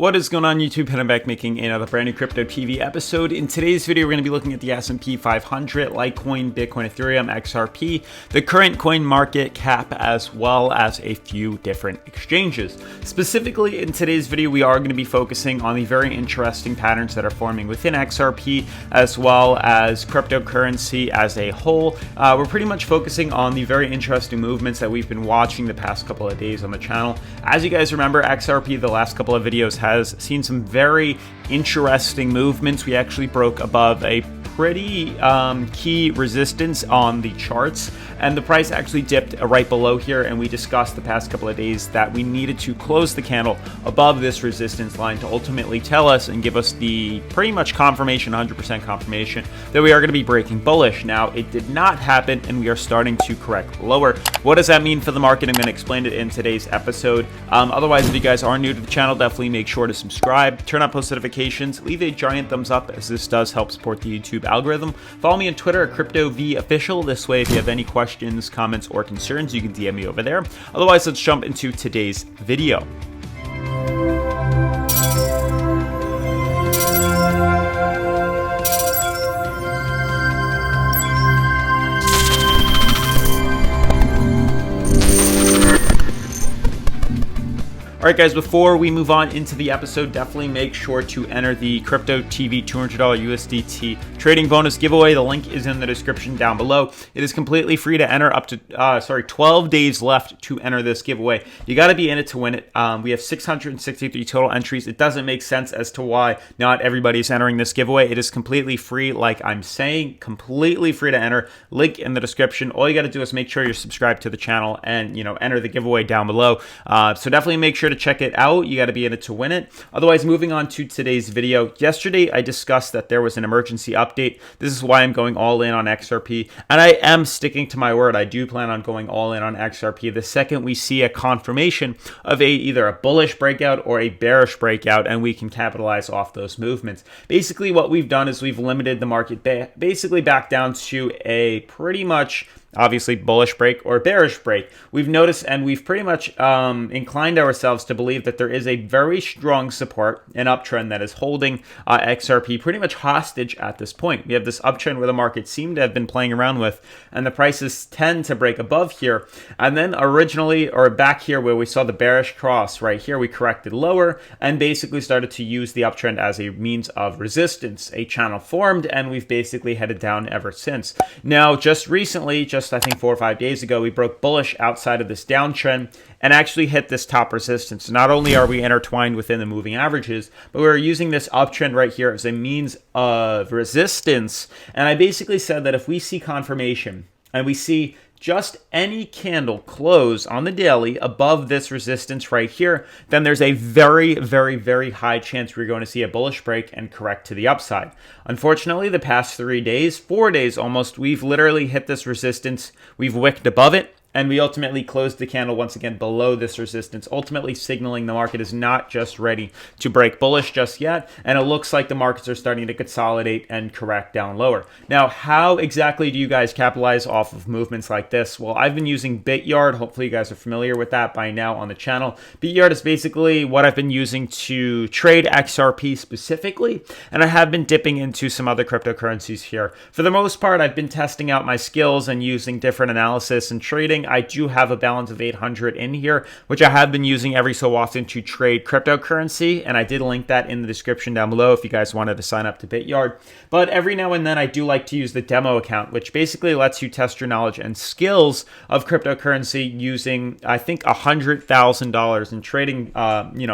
What is going on YouTube? I'm back making another brand new Crypto TV episode. In today's video, we're going to be looking at the S&P 500, Litecoin, Bitcoin, Ethereum, XRP, the current coin market cap, as well as a few different exchanges. Specifically, in today's video, we are going to be focusing on the very interesting patterns that are forming within XRP, as well as cryptocurrency as a whole. We're pretty much focusing on the very interesting movements that we've been watching the past couple of days on the channel. As you guys remember, XRP, the last couple of videos, has seen some very interesting movements. We actually broke above a pretty key resistance on the charts, and the price actually dipped right below here, and we discussed the past couple of days that we needed to close the candle above this resistance line to ultimately tell us and give us the pretty much confirmation, 100% confirmation, that we are going to be breaking bullish. Now, it did not happen, and we are starting to correct lower. What does that mean for the market? I'm going to explain it in today's episode. Otherwise, if you guys are new to the channel, definitely make sure to subscribe, turn on post notifications, leave a giant thumbs up, as this does help support the YouTube algorithm. Follow me on Twitter at CryptoVOfficial. This way, if you have any questions, comments, or concerns, you can DM me over there. Otherwise, let's jump into today's video. Alright guys, before we move on into the episode, definitely make sure to enter the Crypto TV $200 USDT trading bonus giveaway. The link is in the description down below. It is completely free to enter, up to 12 days left to enter this giveaway. You got to be in it to win it. We have 663 total entries. It doesn't make sense as to why not everybody's entering this giveaway. It is completely free, like I'm saying, completely free to enter. Link in the description. All you got to do is make sure you're subscribed to the channel and, enter the giveaway down below. So definitely make sure to check it out. You got to be in it to win it. Otherwise, moving on to today's video. Yesterday, I discussed that there was an emergency update. This is why I'm going all in on XRP, and I am sticking to my word. I do plan on going all in on XRP the second we see a confirmation of either a bullish breakout or a bearish breakout, and we can capitalize off those movements. Basically, what we've done is we've limited the market basically back down to a pretty much obviously bullish break or bearish break. We've noticed, and we've pretty much inclined ourselves to believe that there is a very strong support and uptrend that is holding XRP pretty much hostage at this point. We have this uptrend where the market seemed to have been playing around with, and the prices tend to break above here. And then originally, or back here where we saw the bearish cross right here, we corrected lower and basically started to use the uptrend as a means of resistance. A channel formed, and we've basically headed down ever since. Now, just recently, I think 4 or 5 days ago, we broke bullish outside of this downtrend and actually hit this top resistance. So not only are we intertwined within the moving averages, but we're using this uptrend right here as a means of resistance. And I basically said that if we see confirmation and we see just any candle close on the daily above this resistance right here, then there's a very, very, very high chance we're going to see a bullish break and correct to the upside. Unfortunately, the past 3 days, 4 days almost, we've literally hit this resistance. We've wicked above it, and we ultimately closed the candle once again below this resistance, ultimately signaling the market is not just ready to break bullish just yet, and it looks like the markets are starting to consolidate and correct down lower. Now, how exactly do you guys capitalize off of movements like this? Well, I've been using Bityard. Hopefully you guys are familiar with that by now on the channel. Bityard is basically what I've been using to trade XRP specifically, and I have been dipping into some other cryptocurrencies here. For the most part, I've been testing out my skills and using different analysis and trading. I do have a balance of 800 in here, which I have been using every so often to trade cryptocurrency, and I did link that in the description down below if you guys wanted to sign up to Bityard. But every now and then I do like to use the demo account, which basically lets you test your knowledge and skills of cryptocurrency using, I think, $100,000 in trading,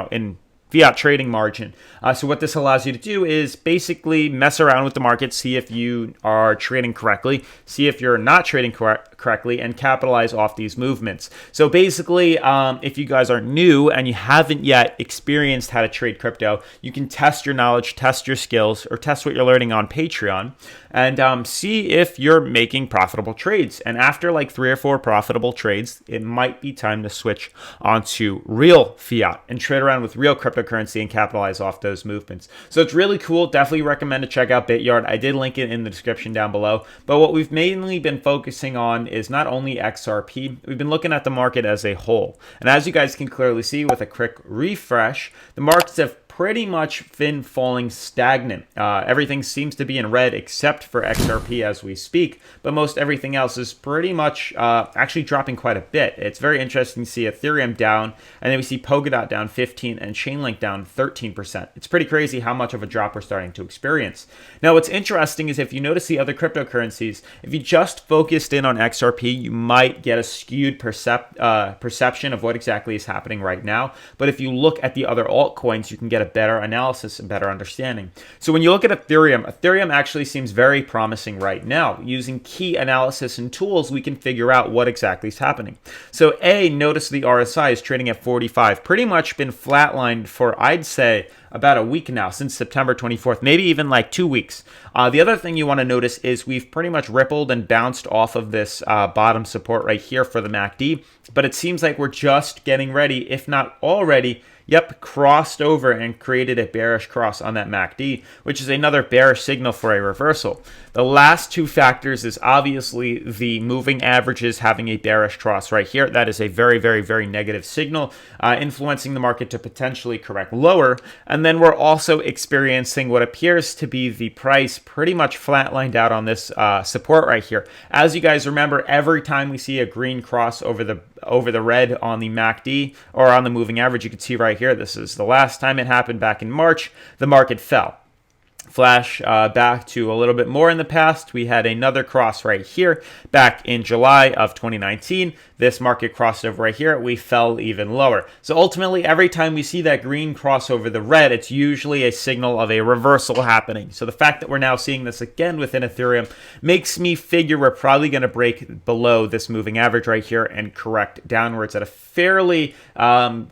in fiat trading margin. So what this allows you to do is basically mess around with the market, see if you are trading correctly, see if you're not trading correctly, and capitalize off these movements. So basically, if you guys are new and you haven't yet experienced how to trade crypto, you can test your knowledge, test your skills, or test what you're learning on Patreon, and see if you're making profitable trades. And after like 3 or 4 profitable trades, it might be time to switch onto real fiat and trade around with real cryptocurrency and capitalize off those movements. So it's really cool. Definitely recommend to check out Bityard. I did link it in the description down below. But what we've mainly been focusing on is not only XRP, we've been looking at the market as a whole. And as you guys can clearly see with a quick refresh, the markets have pretty much been falling stagnant. Everything seems to be in red except for XRP as we speak, but most everything else is pretty much actually dropping quite a bit. It's very interesting to see Ethereum down, and then we see Polkadot down 15 and Chainlink down 13%. It's pretty crazy how much of a drop we're starting to experience. Now, what's interesting is if you notice the other cryptocurrencies, if you just focused in on XRP, you might get a skewed perception of what exactly is happening right now. But if you look at the other altcoins, you can get a better analysis and better understanding. So when you look at Ethereum actually seems very promising right now. Using key analysis and tools, we can figure out what exactly is happening. So notice the RSI is trading at 45, pretty much been flatlined for, I'd say, about a week now, since September 24th, maybe even like 2 weeks. The other thing you want to notice is we've pretty much rippled and bounced off of this bottom support right here for the MACD, but it seems like we're just getting ready, if not already, crossed over and created a bearish cross on that MACD, which is another bearish signal for a reversal. The last two factors is obviously the moving averages having a bearish cross right here. That is a very, very, very negative signal, influencing the market to potentially correct lower. And then we're also experiencing what appears to be the price pretty much flatlined out on this support right here. As you guys remember, every time we see a green cross over the red on the MACD or on the moving average, you can see right here, this is the last time it happened back in March, the market fell. Flash back to a little bit more in the past, we had another cross right here back in July of 2019. This market crossed over right here, we fell even lower. So ultimately, every time we see that green cross over the red, it's usually a signal of a reversal happening. So the fact that we're now seeing this again within Ethereum makes me figure we're probably going to break below this moving average right here and correct downwards at a fairly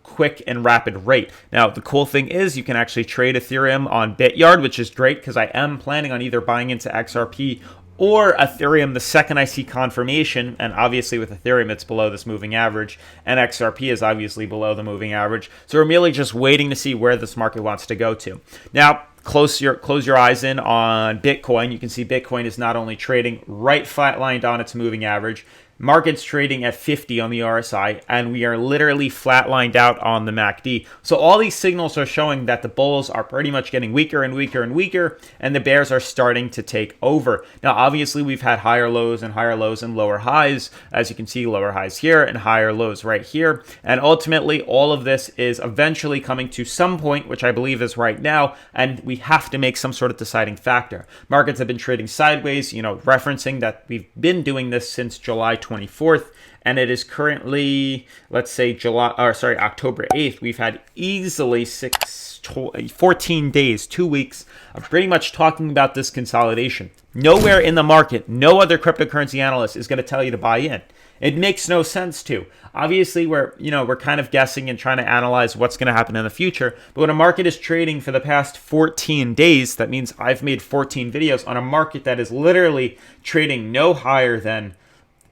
quick and rapid rate. Now, the cool thing is you can actually trade Ethereum on Bityard, which is great because I am planning on either buying into XRP or Ethereum the second I see confirmation. And obviously with Ethereum, it's below this moving average, and XRP is obviously below the moving average. So we're merely just waiting to see where this market wants to go to. Now, close your eyes in on Bitcoin. You can see Bitcoin is not only trading right flatlined on its moving average, market's trading at 50 on the RSI, and we are literally flatlined out on the MACD. So all these signals are showing that the bulls are pretty much getting weaker and weaker and weaker, and the bears are starting to take over. Now, obviously, we've had higher lows and lower highs. As you can see, lower highs here and higher lows right here. And ultimately, all of this is eventually coming to some point, which I believe is right now, and we have to make some sort of deciding factor. Markets have been trading sideways, referencing that we've been doing this since July 24th, and it is currently, let's say October 8th. We've had easily 14 days, 2 weeks of pretty much talking about this consolidation. Nowhere in the market, no other cryptocurrency analyst is going to tell you to buy in. It makes no sense to. Obviously, we're kind of guessing and trying to analyze what's going to happen in the future. But when a market is trading for the past 14 days, that means I've made 14 videos on a market that is literally trading no higher than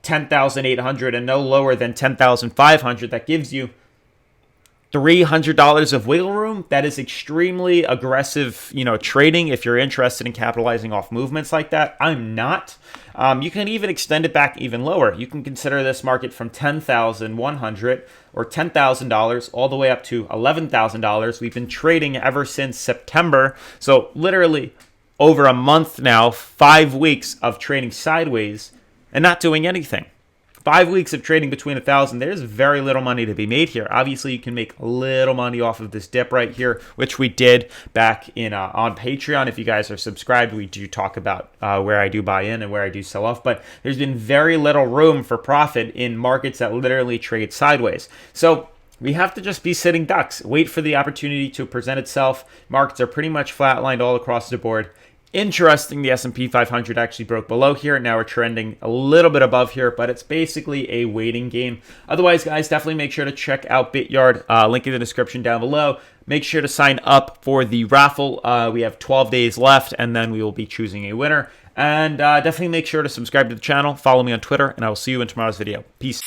10,800 and no lower than 10,500. That gives you $300 of wiggle room. That is extremely aggressive, trading if you're interested in capitalizing off movements like that. I'm not. You can even extend it back even lower. You can consider this market from $10,100 or $10,000 all the way up to $11,000. We've been trading ever since September. So literally over a month now, 5 weeks of trading sideways and not doing anything. 5 weeks of trading between 1,000. There's very little money to be made here. Obviously, you can make a little money off of this dip right here, which we did back in on Patreon. If you guys are subscribed, we do talk about where I do buy in and where I do sell off. But there's been very little room for profit in markets that literally trade sideways. So we have to just be sitting ducks, wait for the opportunity to present itself. Markets are pretty much flatlined all across the board. Interesting, the S&P 500 actually broke below here. Now we're trending a little bit above here, but it's basically a waiting game. Otherwise, guys, definitely make sure to check out Bityard. Link in the description down below. Make sure to sign up for the raffle. We have 12 days left, and then we will be choosing a winner. And definitely make sure to subscribe to the channel, follow me on Twitter, and I will see you in tomorrow's video. Peace.